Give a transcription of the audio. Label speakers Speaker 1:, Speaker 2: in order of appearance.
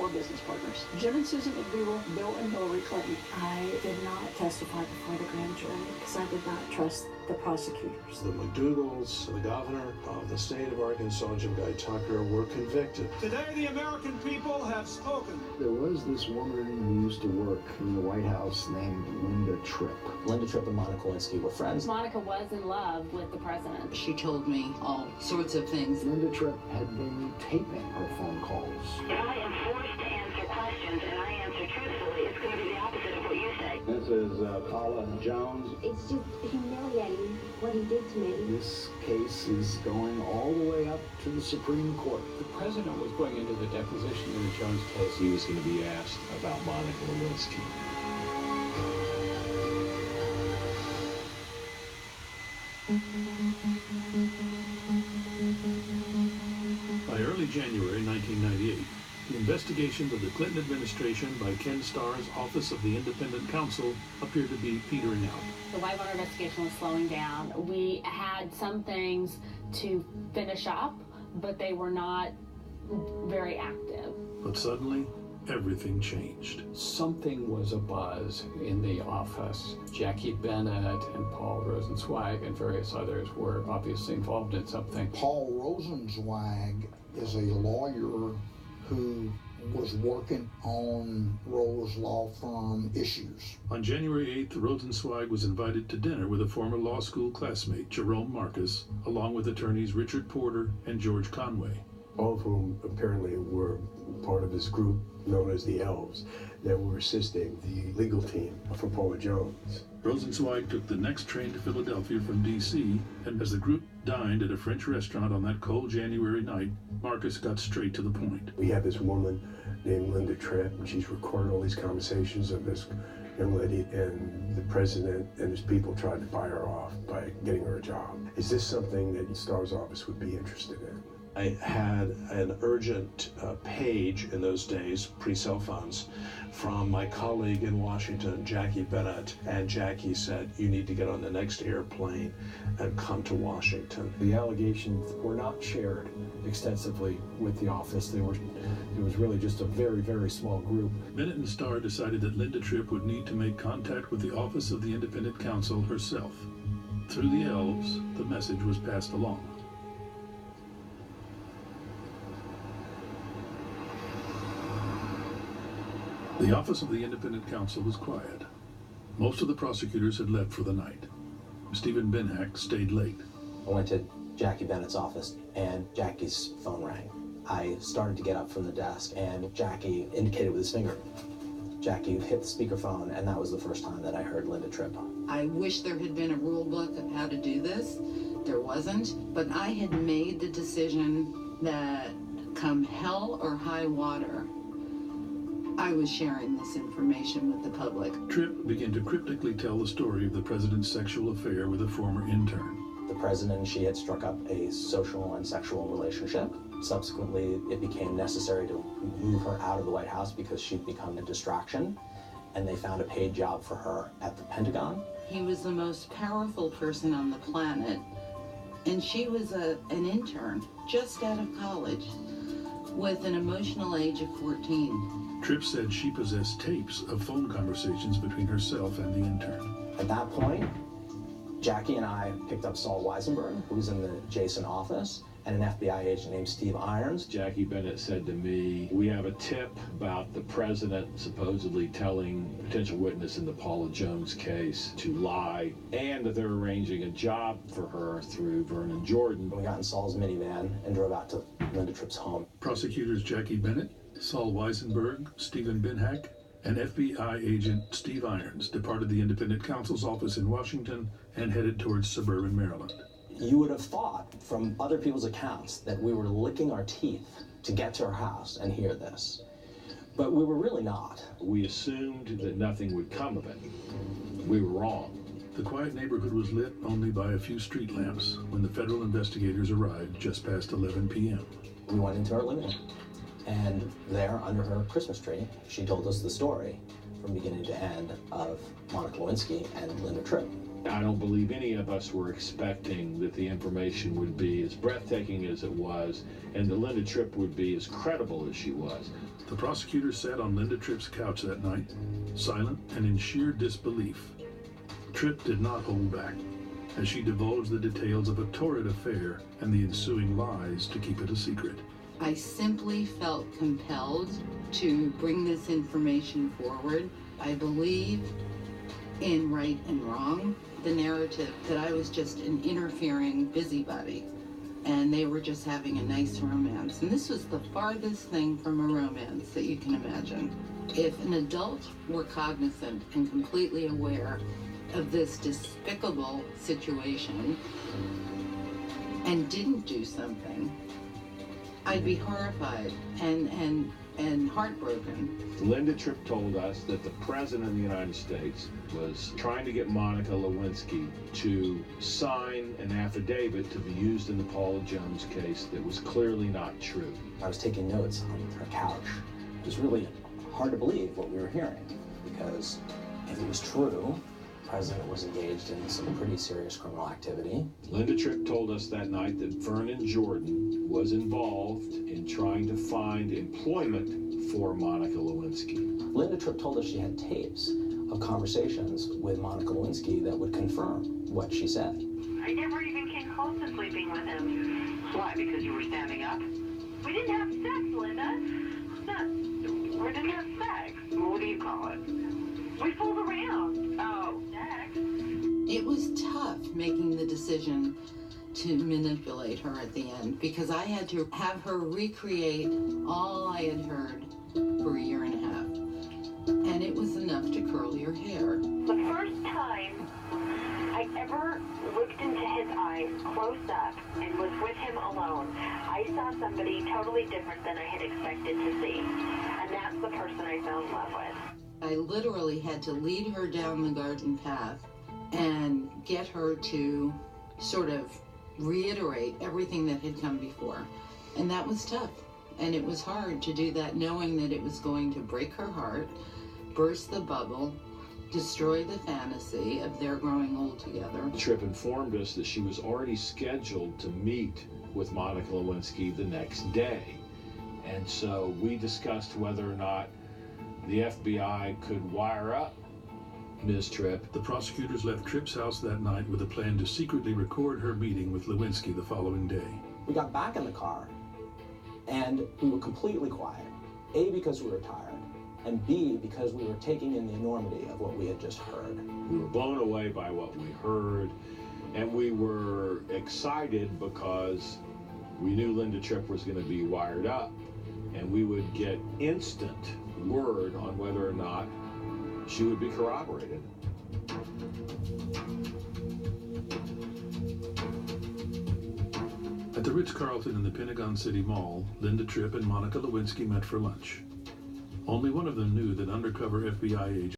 Speaker 1: business partners, Jim and Susan McDougal, Bill and Hillary Clinton.
Speaker 2: I did not testify before the grand jury because I did not trust the prosecutors.
Speaker 3: The McDougals, the governor of the state of Arkansas, Jim Guy Tucker, were convicted.
Speaker 4: Today, the American people have spoken.
Speaker 5: There was this woman who used to work in the White House named Linda Tripp.
Speaker 6: Linda Tripp and Monica Lewinski were friends.
Speaker 7: Monica was in love with the president.
Speaker 8: She told me all sorts of things.
Speaker 5: Linda Tripp had been taping her phone calls.
Speaker 9: If I am forced to answer questions and I answer truthfully, it's going to be the opposite of what you say.
Speaker 10: This is Paula Jones.
Speaker 11: It's just humiliating what he did to me.
Speaker 5: This case is going all the way up to the Supreme Court.
Speaker 12: The president was going into the deposition in the Jones case.
Speaker 10: He was going to be asked about Monica Lewinski.
Speaker 13: By early January 1998, the investigation of the Clinton administration by Ken Starr's Office of the Independent Counsel appeared to be petering out.
Speaker 7: The Whitewater investigation was slowing down. We had some things to finish up, but they were not very active.
Speaker 13: But suddenly, everything changed.
Speaker 12: Something was abuzz in the office. Jackie Bennett and Paul Rosenzweig and various others were obviously involved in something.
Speaker 14: Paul Rosenzweig is a lawyer who was working on Rose law firm issues.
Speaker 13: On January 8th, Rosenzweig was invited to dinner with a former law school classmate, Jerome Marcus, along with attorneys Richard Porter and George Conway.
Speaker 3: All of whom apparently were part of this group known as the Elves that were assisting the legal team for Paula Jones.
Speaker 13: Rosenzweig took the next train to Philadelphia from D.C., and as the group dined at a French restaurant on that cold January night, Marcus got straight to the point.
Speaker 3: We have this woman named Linda Tripp, and she's recorded all these conversations of this young lady, and the president and his people tried to buy her off by getting her a job. Is this something that Starr's office would be interested in? I had an urgent page in those days, pre-cell phones, from my colleague in Washington, Jackie Bennett, and Jackie said, you need to get on the next airplane and come to Washington.
Speaker 15: The allegations were not shared extensively with the office. It was really just a very, very small group.
Speaker 13: Bennett and Starr decided that Linda Tripp would need to make contact with the Office of the Independent Counsel herself. Through the Elves, the message was passed along. The Office of the Independent Counsel was quiet. Most of the prosecutors had left for the night. Stephen Binhack stayed late.
Speaker 6: I went to Jackie Bennett's office, and Jackie's phone rang. I started to get up from the desk, and Jackie indicated with his finger. Jackie hit the speakerphone, and that was the first time that I heard Linda Tripp.
Speaker 8: I wish there had been a rule book of how to do this. There wasn't, but I had made the decision that come hell or high water, I was sharing this information with the public.
Speaker 13: Tripp began to cryptically tell the story of the president's sexual affair with a former intern.
Speaker 6: The president and she had struck up a social and sexual relationship. Subsequently, it became necessary to move her out of the White House because she'd become a distraction, and they found a paid job for her at the Pentagon.
Speaker 8: He was the most powerful person on the planet, and she was an intern just out of college with an emotional age of 14.
Speaker 13: Tripp said she possessed tapes of phone conversations between herself and the intern.
Speaker 6: At that point, Jackie and I picked up Saul Weisenberg, who was in the Jason office, and an FBI agent named Steve Irons.
Speaker 10: Jackie Bennett said to me, we have a tip about the president supposedly telling a potential witness in the Paula Jones case to lie, and that they're arranging a job for her through Vernon Jordan.
Speaker 6: We got in Saul's minivan and drove out to Linda Tripp's home.
Speaker 13: Prosecutors Jackie Bennett, Saul Weisenberg, Stephen Binhack, and FBI agent Steve Irons departed the Independent Counsel's office in Washington and headed towards suburban Maryland.
Speaker 6: You would have thought from other people's accounts that we were licking our teeth to get to her house and hear this. But we were really not.
Speaker 10: We assumed that nothing would come of it. We were wrong.
Speaker 13: The quiet neighborhood was lit only by a few street lamps when the federal investigators arrived just past 11 p.m.
Speaker 6: We went into her living room. And there, under her Christmas tree, she told us the story from beginning to end of Monica Lewinski and Linda Tripp.
Speaker 10: I don't believe any of us were expecting that the information would be as breathtaking as it was, and that Linda Tripp would be as credible as she was.
Speaker 13: The prosecutor sat on Linda Tripp's couch that night, silent and in sheer disbelief. Tripp did not hold back, as she divulged the details of a torrid affair and the ensuing lies to keep it a secret.
Speaker 8: I simply felt compelled to bring this information forward. I believe in right and wrong, the narrative that I was just an interfering busybody and they were just having a nice romance. And this was the farthest thing from a romance that you can imagine. If an adult were cognizant and completely aware of this despicable situation and didn't do something, I'd be horrified and heartbroken.
Speaker 10: Linda Tripp told us that the President of the United States was trying to get Monica Lewinsky to sign an affidavit to be used in the Paula Jones case that was clearly not true.
Speaker 6: I was taking notes on her couch. It was really hard to believe what we were hearing, because if it was true, the President was engaged in some pretty serious criminal activity.
Speaker 10: Linda Tripp told us that night that Vernon Jordan was involved in trying to find employment for Monica Lewinsky.
Speaker 6: Linda Tripp told us she had tapes of conversations with Monica Lewinski that would confirm what she said.
Speaker 9: I never even came close to sleeping with him. Why? Because you were standing up? We didn't have sex, Linda. We didn't have sex. What do you call it? We fooled around. Oh, sex.
Speaker 8: It was tough making the decision to manipulate her at the end, because I had to have her recreate all I had heard for a year and a half. And it was enough to curl your hair.
Speaker 9: The first time I ever looked into his eyes close up and was with him alone, I saw somebody totally different than I had expected to see. And that's the person I fell in love with.
Speaker 8: I literally had to lead her down the garden path and get her to sort of reiterate everything that had come before. And that was tough. And it was hard to do that, knowing that it was going to break her heart, burst the bubble, destroy the fantasy of their growing old together.
Speaker 10: Tripp informed us that she was already scheduled to meet with Monica Lewinsky the next day. And so we discussed whether or not the FBI could wire up Ms. Tripp.
Speaker 13: The prosecutors left Tripp's house that night with a plan to secretly record her meeting with Lewinsky the following day.
Speaker 6: We got back in the car and we were completely quiet. A, because we were tired, and B, because we were taking in the enormity of what we had just heard.
Speaker 10: We were blown away by what we heard, and we were excited because we knew Linda Tripp was going to be wired up, and we would get instant word on whether or not she would be corroborated.
Speaker 13: At the Ritz-Carlton in the Pentagon City Mall, Linda Tripp and Monica Lewinsky met for lunch. Only one of them knew that undercover FBI agent